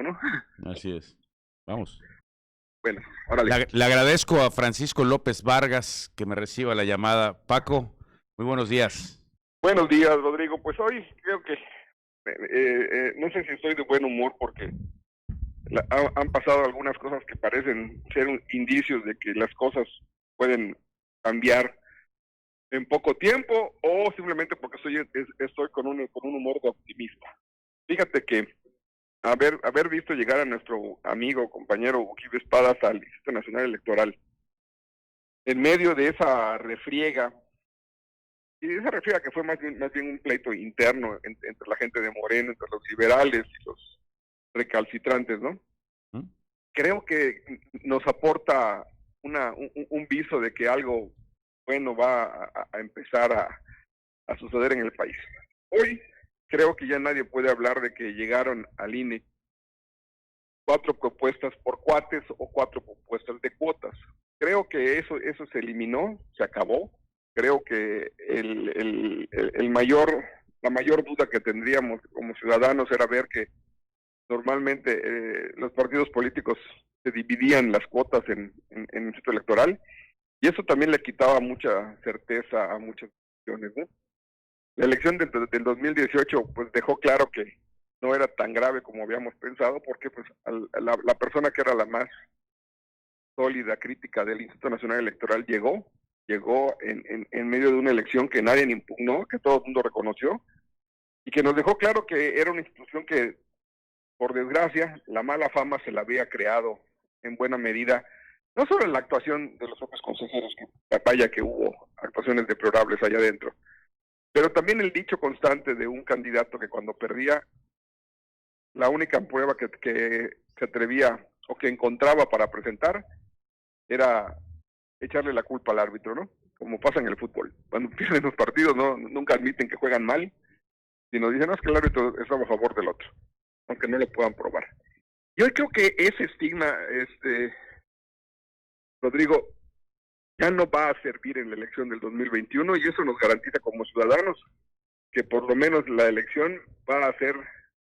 ¿no? Así es. Vamos. Bueno, órale. Le agradezco a Francisco López Vargas que me reciba la llamada. Paco, muy buenos días. Buenos días, Rodrigo. Pues hoy creo que, no sé si estoy de buen humor porque han pasado algunas cosas que parecen ser indicios de que las cosas pueden cambiar en poco tiempo o simplemente porque estoy con un humor de optimista. Fíjate que haber visto llegar a nuestro amigo, compañero Uquibe Espadas al Instituto Nacional Electoral en medio de esa refriega, y esa refriega que fue más bien un pleito interno entre la gente de Moreno, entre los liberales y los recalcitrantes, ¿no? Creo que nos aporta un viso de que algo bueno va a empezar a suceder en el país. Hoy creo que ya nadie puede hablar de que llegaron al INE 4 propuestas por cuates o 4 propuestas de cuotas. Creo que eso se eliminó, se acabó. Creo que la mayor duda que tendríamos como ciudadanos era ver que normalmente los partidos políticos se dividían las cuotas en el instituto electoral, y eso también le quitaba mucha certeza a muchas elecciones, ¿no? La elección del 2018 pues dejó claro que no era tan grave como habíamos pensado, porque pues la persona que era la más sólida crítica del Instituto Nacional Electoral llegó en medio de una elección que nadie impugnó, que todo el mundo reconoció, y que nos dejó claro que era una institución que, por desgracia, la mala fama se la había creado en buena medida, no solo en la actuación de los propios consejeros, que vaya que hubo actuaciones deplorables allá adentro, pero también el dicho constante de un candidato que cuando perdía, la única prueba que se atrevía o que encontraba para presentar era echarle la culpa al árbitro, ¿no? Como pasa en el fútbol. Cuando pierden los partidos, nunca admiten que juegan mal, sino dicen, no, es que el árbitro estaba a favor del otro, aunque no lo puedan probar. Yo creo que ese estigma, Rodrigo, ya no va a servir en la elección del 2021, y eso nos garantiza como ciudadanos que por lo menos la elección va a ser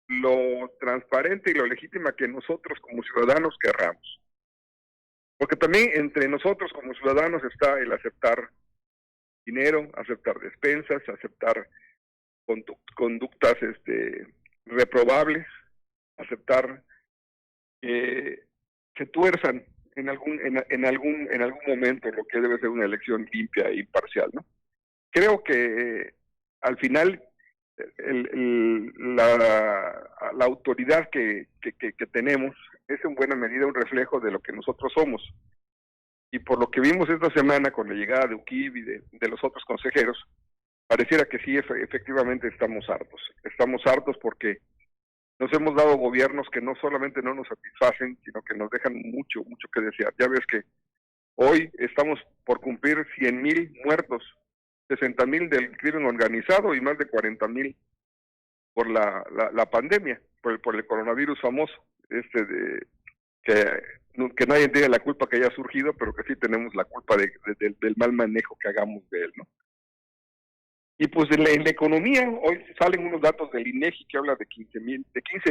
lo transparente y lo legítima que nosotros como ciudadanos querramos. Porque también entre nosotros como ciudadanos está el aceptar dinero, aceptar despensas, aceptar conductas reprobables, aceptar que se tuerzan en algún momento lo que debe ser una elección limpia e imparcial, ¿no? Creo que al final la autoridad que tenemos es en buena medida un reflejo de lo que nosotros somos. Y por lo que vimos esta semana con la llegada de Uquibe y de los otros consejeros, pareciera que sí, efectivamente estamos hartos. Estamos hartos porque nos hemos dado gobiernos que no solamente no nos satisfacen, sino que nos dejan mucho que desear. Ya ves que hoy estamos por cumplir 100,000 muertos, 60,000 del crimen organizado y más de 40,000 por la pandemia, por el coronavirus famoso, que nadie tiene la culpa que haya surgido, pero que sí tenemos la culpa del mal manejo que hagamos de él, ¿no? Y pues en la economía, hoy salen unos datos del INEGI que habla de 15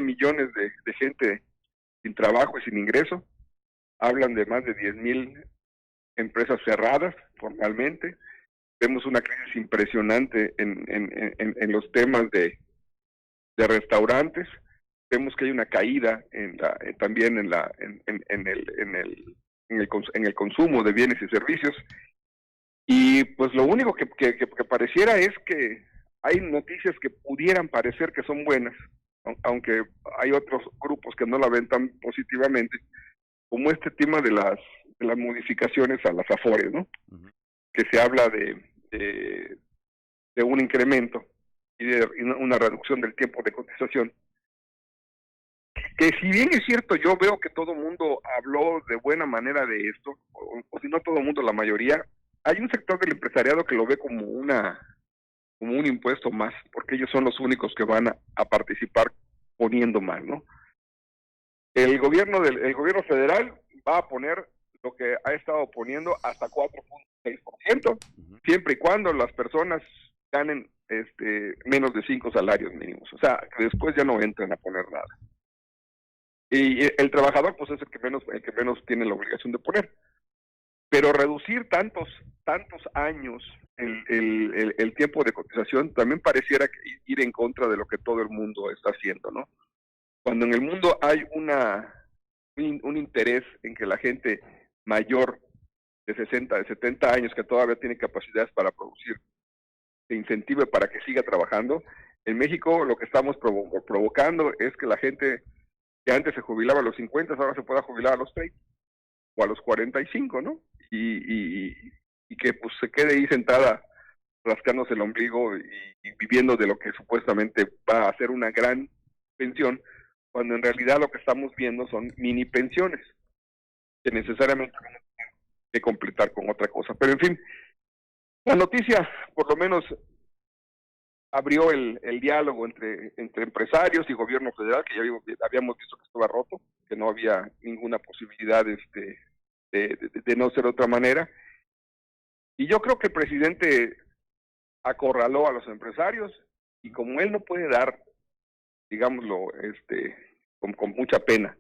millones de gente sin trabajo y sin ingreso. Hablan de más de 10,000 empresas cerradas formalmente. Vemos una crisis impresionante en los temas de restaurantes. Vemos que hay una caída también en el consumo de bienes y servicios. Y pues lo único que pareciera es que hay noticias que pudieran parecer que son buenas, aunque hay otros grupos que no la ven tan positivamente, como este tema de las modificaciones a las Afores, ¿no? Uh-huh. Que se habla de un incremento y de una reducción del tiempo de cotización. Que si bien es cierto, yo veo que todo el mundo habló de buena manera de esto, o si no todo el mundo, la mayoría, hay un sector del empresariado que lo ve como un impuesto más, porque ellos son los únicos que van a participar poniendo más, ¿no? El gobierno federal va a poner lo que ha estado poniendo hasta 4.6%, siempre y cuando las personas ganen menos de 5 salarios mínimos, o sea, que después ya no entren a poner nada. Y el trabajador, pues es el que menos tiene la obligación de poner. Pero reducir tantos años el tiempo de cotización también pareciera ir en contra de lo que todo el mundo está haciendo, ¿no? Cuando en el mundo hay un interés en que la gente mayor de 60, de 70 años que todavía tiene capacidades para producir, se incentive para que siga trabajando, en México lo que estamos provocando es que la gente que antes se jubilaba a los 50, ahora se pueda jubilar a los 30 o a los 45, ¿no? Y que pues se quede ahí sentada rascándose el ombligo y viviendo de lo que supuestamente va a ser una gran pensión, cuando en realidad lo que estamos viendo son mini pensiones, que necesariamente van a tener que completar con otra cosa. Pero en fin, la noticia por lo menos abrió el diálogo entre empresarios y gobierno federal, que ya habíamos visto que estaba roto, que no había ninguna posibilidad de no ser de otra manera. Y yo creo que el presidente acorraló a los empresarios, y como él no puede dar, digámoslo, con mucha pena,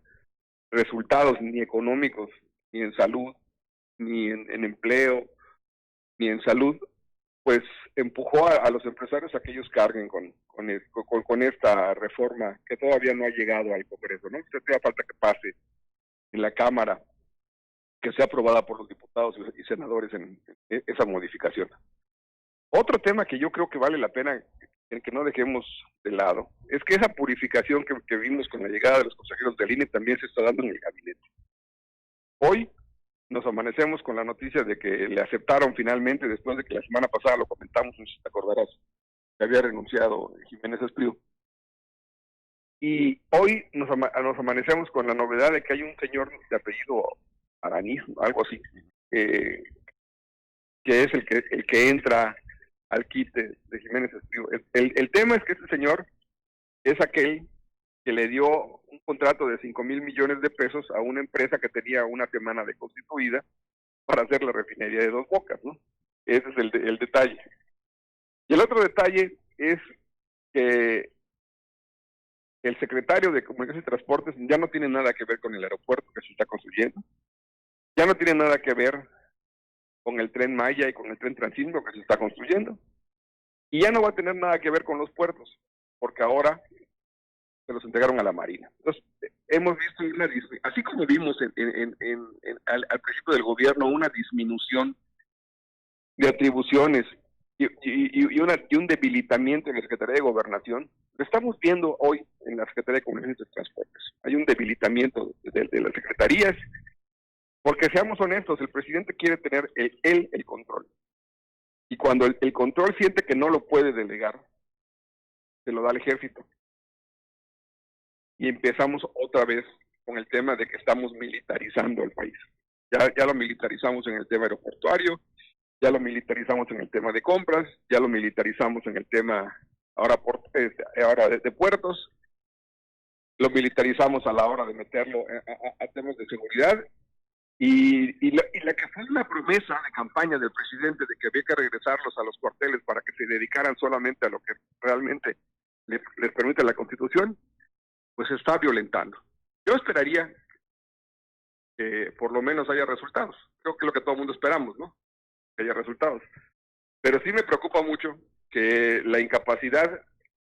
resultados ni económicos, ni en salud, ni en empleo, ni en salud, pues empujó a los empresarios a que ellos carguen con esta reforma que todavía no ha llegado al Congreso, ¿no? Todavía falta que pase en la Cámara, que sea aprobada por los diputados y senadores en esa modificación. Otro tema que yo creo que vale la pena que no dejemos de lado es que esa purificación que vimos con la llegada de los consejeros del INE también se está dando en el gabinete. Hoy nos amanecemos con la noticia de que le aceptaron finalmente, después de que la semana pasada lo comentamos, no sé si te acordarás, que había renunciado Jiménez Espriu. Y hoy nos amanecemos con la novedad de que hay un señor de apellido Araní, algo así, que es el que entra al quite de Jiménez Espriu. El tema es que este señor es aquel que le dio un contrato de 5,000 millones de pesos a una empresa que tenía una semana de constituida para hacer la refinería de Dos Bocas, ¿no? Ese es el detalle. Y el otro detalle es que el secretario de Comunicaciones y Transportes ya no tiene nada que ver con el aeropuerto que se está construyendo, ya no tiene nada que ver con el Tren Maya y con el Tren Transísmico que se está construyendo, y ya no va a tener nada que ver con los puertos, porque ahora se los entregaron a la Marina. Entonces, hemos visto así como vimos al principio del gobierno una disminución de atribuciones y un debilitamiento en la Secretaría de Gobernación, lo estamos viendo hoy en la Secretaría de Comunicaciones y Transportes. Hay un debilitamiento de las secretarías, porque seamos honestos, el presidente quiere tener el control. Y cuando el control siente que no lo puede delegar, se lo da al ejército. Y empezamos otra vez con el tema de que estamos militarizando el país. Ya lo militarizamos en el tema aeroportuario, ya lo militarizamos en el tema de compras, ya lo militarizamos en el tema ahora de puertos, lo militarizamos a la hora de meterlo a temas de seguridad, y la que fue una promesa de campaña del presidente de que había que regresarlos a los cuarteles para que se dedicaran solamente a lo que realmente les permite la Constitución, pues se está violentando. Yo esperaría que por lo menos haya resultados. Creo que es lo que todo el mundo esperamos, ¿no? Que haya resultados. Pero sí me preocupa mucho que la incapacidad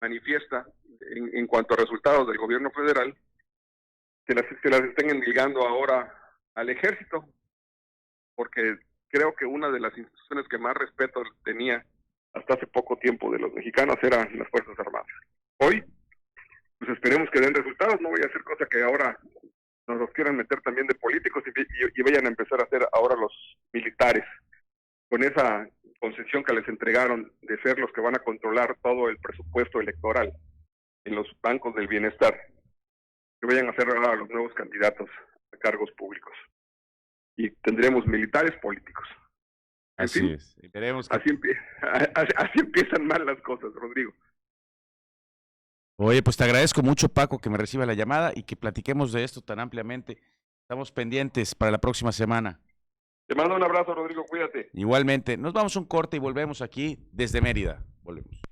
manifiesta en cuanto a resultados del gobierno federal se las estén endilgando ahora al ejército, porque creo que una de las instituciones que más respeto tenía hasta hace poco tiempo de los mexicanos eran las Fuerzas Armadas. Hoy pues esperemos que den resultados, no voy a hacer cosa que ahora nos los quieran meter también de políticos y vayan a empezar a hacer ahora los militares, con esa concesión que les entregaron de ser los que van a controlar todo el presupuesto electoral en los bancos del bienestar, que vayan a ser ahora los nuevos candidatos a cargos públicos. Y tendremos militares políticos. Así fin, es. Y veremos que... así empiezan mal las cosas, Rodrigo. Oye, pues te agradezco mucho, Paco, que me reciba la llamada y que platiquemos de esto tan ampliamente. Estamos pendientes para la próxima semana. Te mando un abrazo, Rodrigo, cuídate. Igualmente, nos vamos a un corte y volvemos aquí desde Mérida. Volvemos.